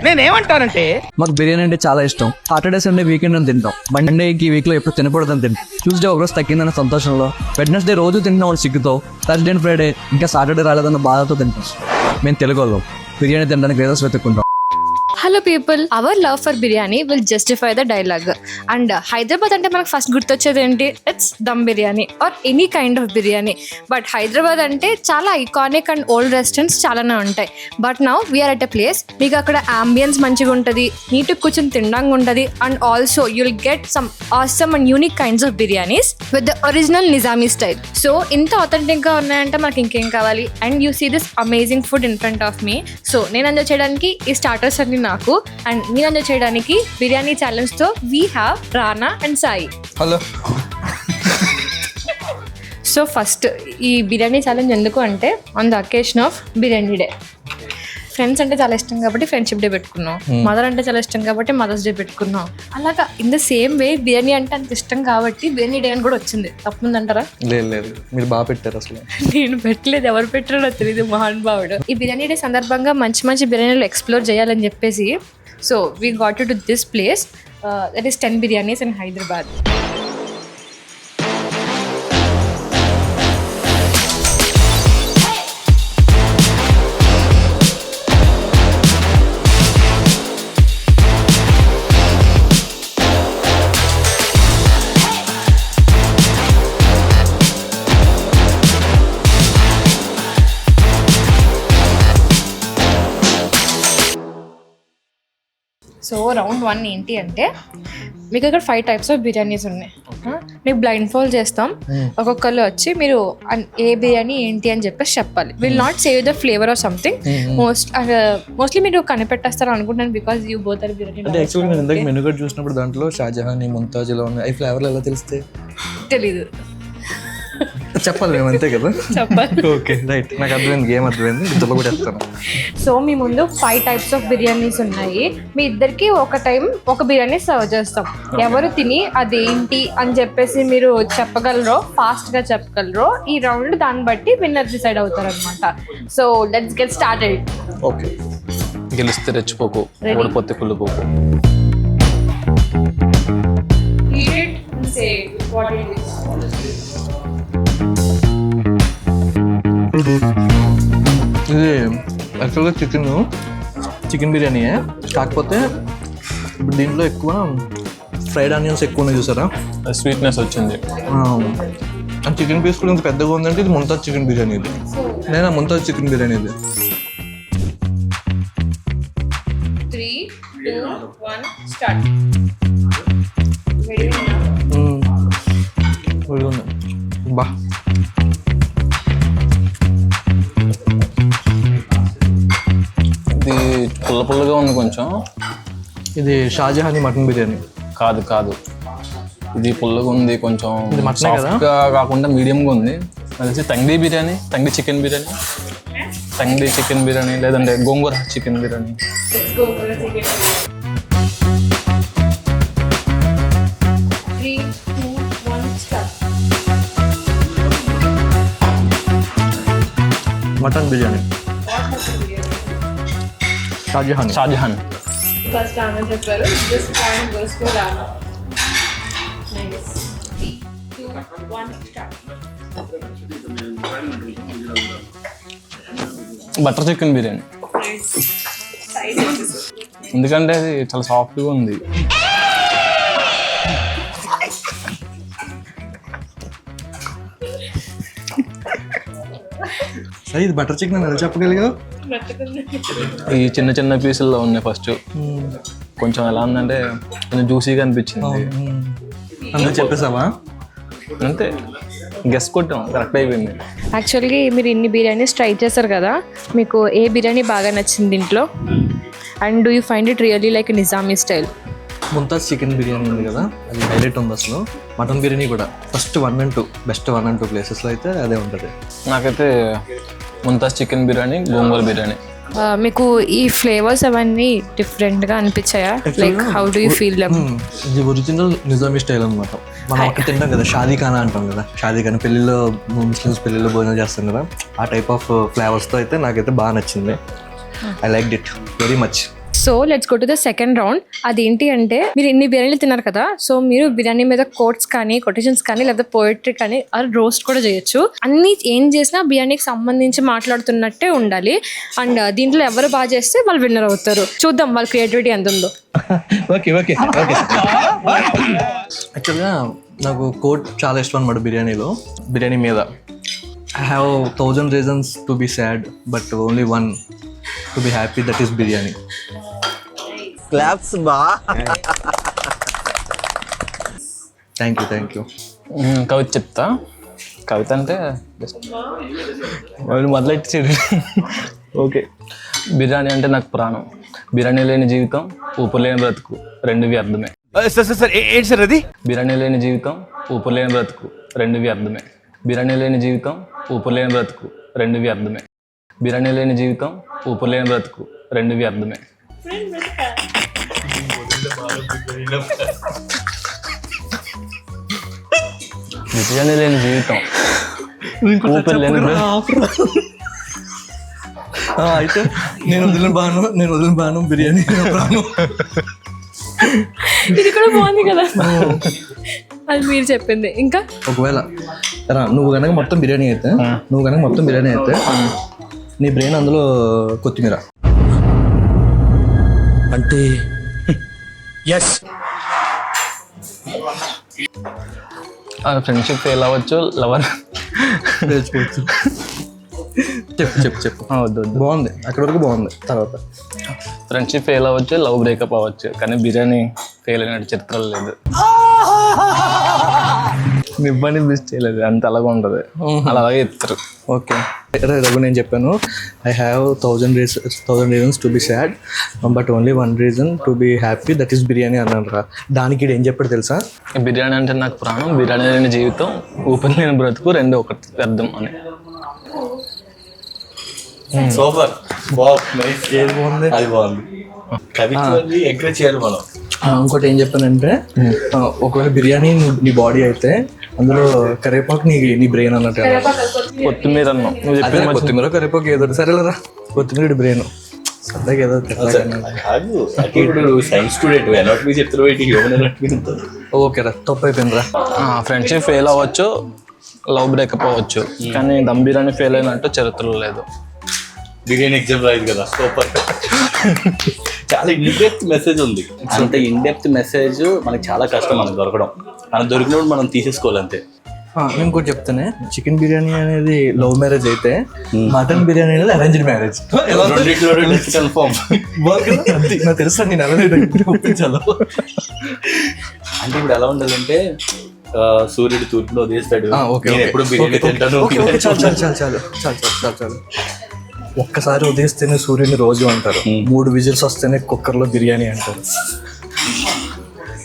నేనేమంటానంటే మాకు బిర్యానీ అంటే చాలా ఇష్టం. సాటర్డే సండే వీకెండ్ అని తింటాం. మండేకి వీక్ లో ఎప్పుడు తినకూడదని తింటాం. ట్యూస్డే ఒకరోజు తగ్గిందన్న సంతోషంలో, వెడ్నెస్డే రోజు తింటాం వాళ్ళు సిగ్గుతో, థర్స్డే అండ్ ఫ్రైడే ఇంకా సాటర్డే రాలేదన్న బాధతో తింటాం. మేము తెలుగు వాళ్ళం బిర్యానీ తినడానికి రీజన్స్ వెతుక్కుంటాం. Hello people, our love for biryani will justify the dialogue. And Hyderabad అంటే మనకు ఫస్ట్ గుర్తొచ్చేది ఏంటి? It's dum biryani or any kind of biryani. But Hyderabad అంటే చాలా ఐకానిక్ అండ్ ఓల్డ్ రెస్టారెంట్స్ చాలానే ఉంటాయి. But now we're at a place, మీకు అక్కడ అంబియన్స్ మంచిగా ఉంటుంది, నీట్గా కూర్చొని తినడానికి ఉంటుంది. And also you'll get some awesome and unique kinds of biryanis with the original Nizami style. So ఇంత ఆథెంటిక్గా ఉన్నాయంటే మనకి ఇంకేం కావాలి? And you see this amazing food in front of me. So నేను ఎంజాయ్ చేయడానికి ఈ స్టార్టర్స్ అన్ని నాకు, అండ్ నేను ఎంజాయ్ చేయడానికి బిర్యానీ ఛాలెంజ్ తో we have Rana and Sai. Hello. So first ఈ బిర్యానీ ఛాలెంజ్ ఎందుకు అంటే on the occasion of biryani day. Friends అంటే చాలా ఇష్టం కాబట్టి ఫ్రెండ్షిప్ డే పెట్టుకున్నాం, మదర్ అంటే చాలా ఇష్టం కాబట్టి మదర్స్ డే పెట్టుకున్నాం. అలాగా in the same way biryani అంటే అంత ఇష్టం కాబట్టి బిర్యానీ డే అని కూడా వచ్చింది. తప్పుందంటారా? లేదు, మీరు బాగా పెట్టారు. అసలు నేను పెట్టలేదు, ఎవరు పెట్టారో నాకు తెలియదు. మహానుభావుడు. ఈ బిర్యానీ డే సందర్భంగా మంచి మంచి బిర్యానీలు ఎక్స్ప్లోర్ చేయాలని చెప్పేసి so we got to this place, that is 10 biryanis in Hyderabad. So round 1 ఏంటి అంటే మీకు ఇక్కడ 5 టైప్స్ ఆఫ్ బిర్యానీస్ ఉన్నాయి. మీకు బ్లైండ్ ఫోల్డ్ చేస్తాం. ఒక్కొక్కరు వచ్చి మీరు ఏ బిర్యానీ ఏంటి అని చెప్పేసి చెప్పాలి. Will not save the flavour of something. Mostly మీరు కనిపెట్టేస్తారు అనుకుంటున్నాను, because you both are biryani. అంటే యాక్చువల్గా నేను ఇందాక మెనూ కార్డ్ చూసినప్పుడు దాంట్లో షాజహాన్, ముంతాజ్ ఇలా ఉన్నాయి. ఈ ఫ్లేవర్లు ఎలా తెలిస్తే తెలీదు, చెప్పాలి మేము, అంతే కదా? చెప్పాలి. ఓకే రైట్, నాకు అర్థమైంది, గేమ్ అర్థమైంది. ఇంతలో కూడా వేస్తాను. సో మీ ముందు 5 టైప్స్ ఆఫ్ బిర్యానీస్ ఉన్నాయి. మీ ఇద్దరికి ఒక టైం ఒక బిర్యానీ సర్వ్ చేస్తాం. ఎవరు తిని అదేంటి అని చెప్పేసి మీరు చెప్పగలరో, ఫాస్ట్గా చెప్పగలరో, ఈ రౌండ్ దాన్ని బట్టి విన్నర్ డిసైడ్ అవుతారు అనమాట. So let's get started. Okay, గెలిస్తే రెచ్చిపోకు, ఓడిపోతే కుళ్ళిపోకు. ఇది యాక్చువల్గా చికెన్ బిర్యానీయే, కాకపోతే ఇప్పుడు దీంట్లో ఎక్కువ ఫ్రైడ్ ఆనియన్స్ ఎక్కువ ఉన్నాయి, చూసారా? స్వీట్నెస్ వచ్చింది. అండ్ చికెన్ పీస్ కూడా ఇంత పెద్దగా ఉందంటే ఇది ముంతాజ్ చికెన్ బిర్యానీ. ఇది నేను ముంతాజ్ చికెన్ బిర్యానీ. ఇది 3, 2, 1 స్టార్ట్. బా, ఇది పుల్ల పుల్లగా ఉంది కొంచెం. ఇది షాజహానీ మటన్ బిర్యానీ. కాదు, ఇది పుల్లగా ఉంది కొంచెం. ఇది మటనే కదా? సాఫ్ట్గా కాకుండా మీడియంగా ఉంది. అది తంగడి బిర్యానీ, తంగడి చికెన్ బిర్యానీ, తంగడి చికెన్ బిర్యానీ, లేదంటే గోంగూర chicken biryani. Mutton biryani Shahjahan. First Rana చెప్పారు. This point goes to Rana. Nice. 3, 2, 1 start. Butter chicken biryani. ఎందుకంటే అది చాలా సాఫ్ట్గా ఉంది. సరే, ఇది బటర్ చికెన్ అని చెప్పగలిగా? ఈ చిన్న చిన్న పీసుల్లో ఉన్నాయి. ఫస్ట్ కొంచెం ఎలా ఉందంటే కొంచెం జ్యూసీగా అనిపించింది. అందులో చెప్పేసావా? అంతే, గెస్ కొట్టాం, కరెక్ట్ అయిపోయింది. యాక్చువల్గా మీరు ఇన్ని బిర్యానీస్ ట్రై చేశారు కదా, మీకు ఏ బిర్యానీ బాగా నచ్చింది దీంట్లో? And do you find it really like Nizami style? Mumtaz chicken biryani ఉంది కదా, అది హైలైట్ ఉంది అసలు. మటన్ బిర్యానీ కూడా ఫస్ట్ 1 and 2 బెస్ట్ 1 and 2 ప్లేసెస్లో అయితే అదే ఉంటుంది. నాకైతే ముంతాజ్ చికెన్ బిర్యానీ, గోంగూర బిర్యానీ. మీకు ఈ ఫ్లేవర్స్ అవన్నీ డిఫరెంట్గా అనిపించాయా? Like how do you feel them? ఇది ఒరిజినల్ నిజామీ స్టైల్ అనమాట. మనం అక్కడ తింటాం కదా, షాదీఖానా అంటాం కదా, షాదీఖానా పెళ్ళిలో, ముస్లిమ్స్ పెళ్ళిలో భోజనం చేస్తాం కదా, ఆ టైప్ ఆఫ్ ఫ్లేవర్స్తో అయితే నాకైతే బాగా నచ్చింది. I like it very much. So let's go to the second round. అదేంటి అంటే మీరు ఇన్ని బిర్యానీలు తిన్నారు కదా, సో మీరు బిర్యానీ మీద కోట్స్ కానీ కొటేషన్స్ కానీ లేదా పోయిటరీ కానీ రోస్ట్ కూడా చేయొచ్చు. అన్ని ఏం చేసినా బిర్యానీకి సంబంధించి మాట్లాడుతున్నట్టే ఉండాలి. అండ్ దీంట్లో ఎవరు బాగా చేస్తే వాళ్ళు విన్నర్ అవుతారు. చూద్దాం వాళ్ళ క్రియేటివిటీ ఎంత ఉందో. Okay okay okay. యాక్చువల్గా నాకు కోట్ చాలా ఇష్టం అనమాట బిర్యానీ మీద. I have 1000 reasons to be sad but only one to be happy, that is biryani. Claps బా. Thank you. కవిత చెప్తా. కవిత అంటే వాళ్ళు మొదలెట్టి ఓకే. బిర్యానీ అంటే నాకు ప్రాణం, బిర్యానీ లేని జీవితం, ఊపిరి లేని బ్రతుకు, రెండు వ్యర్థమే. సార్ ఏంటి సార్ అది? బిర్యానీ లేని జీవితం, ఊపిరి లేని బ్రతుకు, రెండు వ్యర్థమే. బిర్యానీ లేని జీవితం, ఊపిరి లేని బ్రతుకు, రెండు వ్యర్థమే. బిర్యానీ లేని జీవితం, ఊపిరి లేని బ్రతుకు, రెండు వ్యర్థమే. బిర్యానీ లేని జీవితం, ఊపిరి లేని అయితే నేను వదిలిన బాను బిర్యానీ ప్రాణం. ఇది కూడా బాగుంది కదా, అది మీరు చెప్పింది. ఇంకా ఒకవేళ నువ్వు కనుక మొత్తం బిర్యానీ అయితే నీ బ్రెయిన్ అందులో కొత్తిమీర అంటే ఎస్. ఫ్రెండ్షిప్ ఫెయిల్ అవ్వచ్చు, లవర్ తెలుసుకోవచ్చు. చెప్పు వద్దు. బాగుంది, అక్కడ వరకు బాగుంది. తర్వాత ఫ్రెండ్షిప్ ఫెయిల్ అవ్వచ్చు, లవ్ బ్రేకప్ అవ్వచ్చు, కానీ బిర్యానీ ఫెయిల్ అయినట్టు చరిత్రలు లేదు. నిబ్బంది మిస్ చేయలేదు, అంత అలాగే ఉంటుంది, అలాగే చెప్తారు. ఓకే రఘు, నేను చెప్పాను I have 1000 reasons to be sad but only one reason to be happy, that is biryani అన్నాను రా. దానికి ఏం చెప్పాడు తెలుసా? బిర్యానీ అంటే నాకు ప్రాణం, బిర్యానీ లేని జీవితం, ఊపిరి లేని బ్రతుకు, రెండు ఒకటి వ్యర్థం అని. సూపర్. బాగుంది, అది బాగుంది. కవిత్వాన్ని ఎంకరేజ్ చేయాలి మనం. ఇంకోటి ఏం చెప్పానంటే ఒకవేళ బిర్యానీ నీ బాడీ అయితే అందులో కరివేపాకు నీ బ్రెయిన్ అన్నట్టు. కొత్తిమీర అన్నాం నువ్వు చెప్పిన కొత్తిమీర కరివేపాకు ఏదో సరేలేరా, కొత్తిమీర బ్రెయిన్ సరదాగా ఏదో. ఇప్పుడు సైన్స్ స్టూడెంట్ ఎనాటమీ చెప్తారు, హ్యూమన్ ఎనాటమీ. ఓకేరా, తప్పు అయిపోయిందిరా. ఫ్రెండ్షిప్ ఫెయిల్ అవ్వచ్చు, లవ్ బ్రేకప్ అవ్వచ్చు, కానీ దమ్ బిర్యానీ ఫెయిల్ అయినట్టు చరిత్రలో లేదు. బిర్యానీ ఎగ్జామ్ రాయదు కదా. సూపర్. చాలా ఇన్డెప్త్ మెసేజ్ ఉంది. అంత ఇన్డెప్త్ మెసేజ్ మనకి చాలా కష్టం మనకు దొరకడం. మనం దొరికినప్పుడు మనం తీసేసుకోవాలి అంతే. నేను ఇంకోటి చెప్తానే, చికెన్ బిర్యానీ అనేది లవ్ మ్యారేజ్ అయితే మటన్ బిర్యానీ అనేది అరేంజ్డ్ మ్యారేజ్. కన్ఫర్మ్. నాకు తెలుసా, నేను అలా ఒప్పించాను. అంటే ఇప్పుడు ఎలా ఉండాలంటే సూర్యుడు తూర్పులో ఉదయిస్తాడు, నేను ఎప్పుడు బిర్యానీ తింటాను. చాలు. ఒక్కసారి ఉదయిస్తేనే సూర్యుని రోజు అంటారు, 3 విజిల్స్ వస్తేనే కుక్కర్లో బిర్యానీ అంటారు.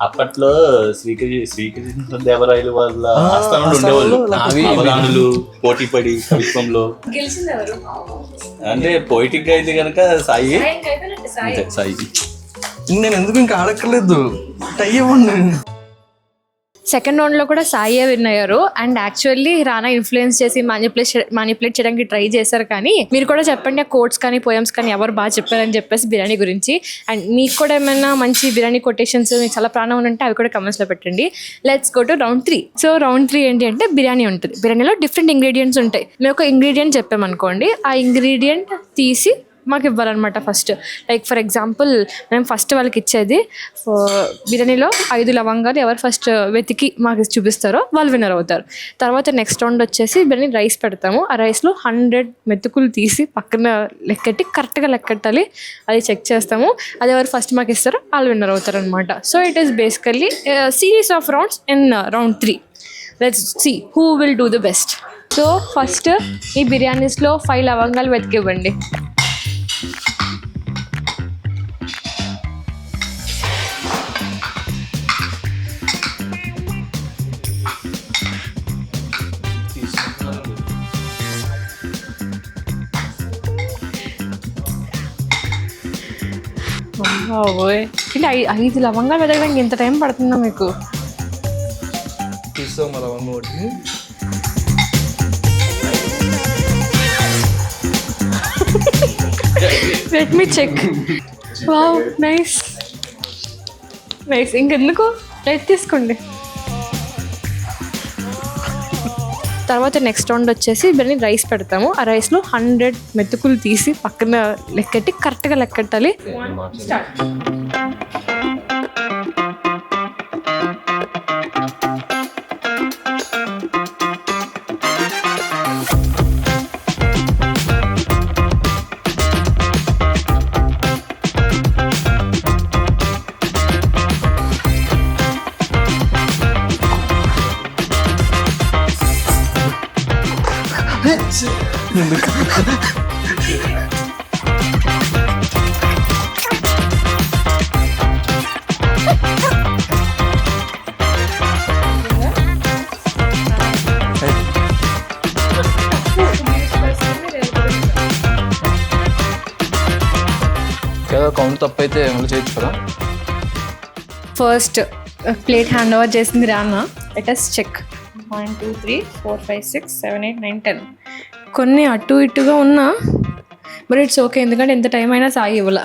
అప్పట్లో శ్రీకృష్ణ దేవరాయలు వాళ్ళ ఆస్థానంలో ఉండేవాళ్ళు, పోటీ పడి కవిత్వంలో. అంటే పోయిటిక్ అయితే కనుక సాయి. నేను ఎందుకు ఇంకా ఆడక్కర్లేదు, టై ఇవ్వండి. సెకండ్ రౌండ్లో కూడా సాయి విన్ అయ్యారు. అండ్ యాక్చువల్లీ రానా ఇన్ఫ్లుయెన్స్ చేసి మానిపులేట్ చేయడానికి ట్రై చేశారు. కానీ మీరు కూడా చెప్పండి, ఆ కోట్స్ కానీ పోయమ్స్ కానీ ఎవరు బాగా చెప్పారని చెప్పేసి బిర్యానీ గురించి. అండ్ మీకు కూడా ఏమైనా మంచి బిర్యానీ కొటేషన్స్ మీకు చాలా ప్రాణం ఉంటే అవి కూడా కమెంట్స్లో పెట్టండి. Let's go to round 3. So round 3 ఏంటి అంటే బిర్యానీ ఉంటుంది. బిర్యానీలో డిఫరెంట్ ఇంగ్రీడియంట్స్ ఉంటాయి. మేము ఒక ఇంగ్రీడియంట్ చెప్పామనుకోండి, ఆ ఇంగ్రీడియంట్ తీసి మాకు ఇవ్వాలన్నమాట. ఫస్ట్ లైక్ ఫర్ ఎగ్జాంపుల్ మేము ఫస్ట్ వాళ్ళకి ఇచ్చేది బిర్యానీలో 5 లవంగాలు ఎవరు ఫస్ట్ వెతికి మాకు చూపిస్తారో వాళ్ళు విన్నర్ అవుతారు. తర్వాత నెక్స్ట్ రౌండ్ వచ్చేసి బిర్యానీ రైస్ పెడతాము. ఆ రైస్లో 100 మెతుకులు తీసి పక్కన లెక్కెట్టి కరెక్ట్గా లెక్కెట్టాలి, అది చెక్ చేస్తాము. అది ఎవరు ఫస్ట్ మాకు ఇస్తారో వాళ్ళు విన్నర్ అవుతారు అనమాట. So it is basically series of rounds in round 3. Let's see who will do the best. So first ఈ బిర్యానీస్లో 5 లవంగాలు వెతికివ్వండి. అంటే 5 లవంగాలు వెతకడానికి ఎంత టైం పడుతుందో మీకు? తీసుకో మా లవంగ ఒకటి. Let me check. Wow nice nice. ఇంకెందుకు రైట్ తీసుకోండి. తర్వాత నెక్స్ట్ రౌండ్ వచ్చేసి బిర్యానీ రైస్ పెడతాము. ఆ రైస్లో 100 మెతుకులు తీసి పక్కన లెక్కెట్టి కరెక్ట్గా లెక్కెట్టాలి. ఏదో కౌంట్ తప్పు అయితే మళ్ళీ చేయొచ్చు కదా. ఫస్ట్ ప్లేట్ హ్యాండ్ ఓవర్ చేసింది రానా. Let us check. 1 2 3 4 5 6 7 8 9 10. కొన్ని అటు ఇటుగా ఉన్నా బట్ ఇట్స్ ఓకే, ఎందుకంటే ఎంత టైం అయినా సాయి ఇవ్వాల.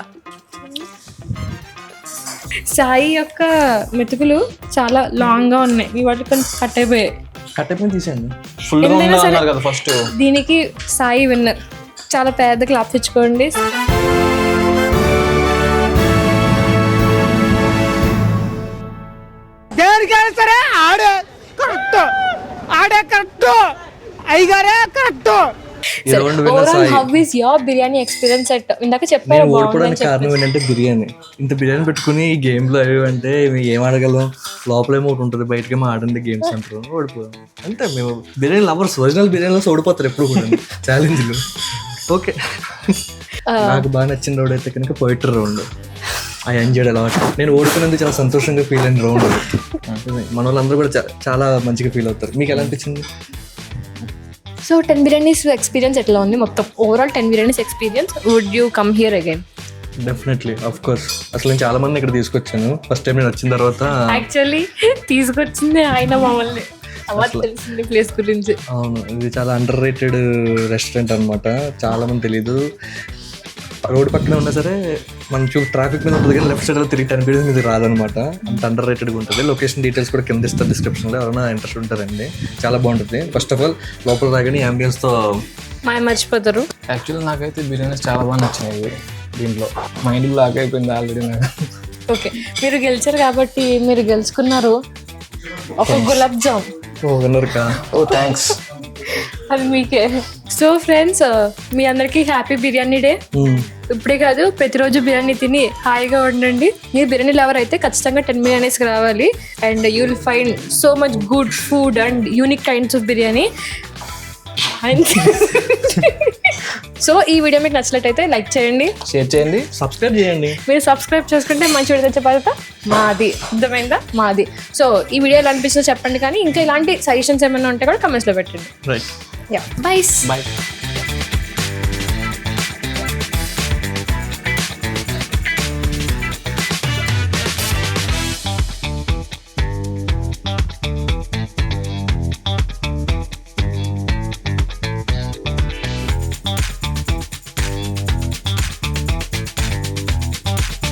సాయి యొక్క మెతుకులు చాలా లాంగ్గా ఉన్నాయి, మీ వాటికి కొంచెం కట్ అయిపోయాయి. కట్టెపని తీసేయండి. ఫుల్గా ఎంతైనా సరే ఉన్నారు కదా ఫస్ట్. దీనికి సాయి విన్నర్. చాలా పెద్ద క్లాప్స్ ఇచ్చుకోండి. దేనికైనా సరే ఆడే కరెక్ట్ అయ్యగారే కరెక్ట్. ఈ round winner overall Sai. How is your biryani experience set? ఇందాక నేను చెప్పారు ఓడిపోవడానికి కారణం ఏంటంటే బిర్యానీ. ఇంత బిర్యానీ పెట్టుకుని ఈ గేమ్లో అవి అంటే మేము ఏం ఆడగలం? లోపలేమో ఒకటి ఉంటుంది, బయటకేమో ఆడండి గేమ్స్ అంటారు, ఓడిపోయాం అంతే. మేము బిర్యానీ లవర్స్, ఒరిజినల్ బిర్యానీలో ఓడిపోతారు ఎప్పుడు కూడా ఛాలెంజ్లు. ఓకే, నాకు బాగా నచ్చిన రౌండ్ అయితే కనుక పోయిటర్ రౌండ్. ఆ ఎంజాయ్ అలవాటు. నేను ఓడిపోయినందుకు చాలా సంతోషంగా ఫీల్ అయిన రౌండ్. మన వాళ్ళందరూ కూడా చాలా మంచిగా ఫీల్ అవుతారు. మీకు ఎలా అనిపించింది? సో 10 బిర్యానీస్ ఎక్స్పీరియన్స్ ఎట్లా ఉంది మొత్తం? Overall 10 biryanis experience, would you come here again? Definitely, of course. అసలు నేను చాలా మంది ఇక్కడ తీసుకొచ్చాను. ఫస్ట్ టైం నేను వచ్చిన తర్వాత యాక్చువల్లీ తీసుకొచ్చింది ఆయన మమ్మల్ని. అలా తెలిసింది ప్లేస్ గురించి. అవును, ఇది చాలా అండర్ రేటెడ్ రెస్టారెంట్ అనమాట. చాలా మంది తెలీదు. రోడ్ పక్కనే ఉన్నా సరే మనం ట్రాఫిక్ మీద ఉంటుంది కానీ లెఫ్ట్ సైడ్లో తిరిగి 10 బిర్యానీ మీద రాదనమాట. అంత అండర్ రేటెడ్గా ఉంటుంది. లొకేషన్ డీటెయిల్స్ కూడా కింద ఇస్తారు డిస్క్రిప్షన్లో, ఎవరైనా ఇంట్రెస్ట్ ఉంటారండి. చాలా బాగుంటుంది. ఫస్ట్ ఆఫ్ ఆల్ లోపల రాగానే అంబియన్స్తో మర్చిపోతారు. యాక్చువల్లీ నాకైతే బిర్యానీస్ చాలా బాగా నచ్చినాయి. దీంట్లో మైండ్ లాక్ అయిపోయింది ఆల్రెడీ నాకు. ఓకే, మీరు గెలిచారు కాబట్టి మీరు గెలుచుకున్నారు ఒక గులాబ్ జామ్. విన్నర్కా? ఓ థ్యాంక్స్. అది మీకే. సో ఫ్రెండ్స్, మీ అందరికీ హ్యాపీ బిర్యానీ డే. ఇప్పుడే కాదు, ప్రతిరోజు బిర్యానీ తిని హాయిగా ఉండండి. మీరు బిర్యానీ లవర్ అయితే ఖచ్చితంగా 10 బిర్యానీస్కి రావాలి. And you will find so much good food and unique kinds of biryani. So ఈ వీడియో మీకు నచ్చినట్టయితే లైక్ చేయండి, షేర్ చేయండి, సబ్స్క్రైబ్ చేయండి. మీరు సబ్స్క్రైబ్ చేసుకుంటే మంచి వీడియో తెచ్చే బాధ్యత మాది. అర్థమైందా? మాది. సో ఈ వీడియో ఎలా అనిపిస్తుందో చెప్పండి, కానీ ఇంకా ఇలాంటి సజెషన్స్ ఏమైనా ఉంటే కూడా కమెంట్స్లో పెట్టండి. Right, yeah, by. బాయ్.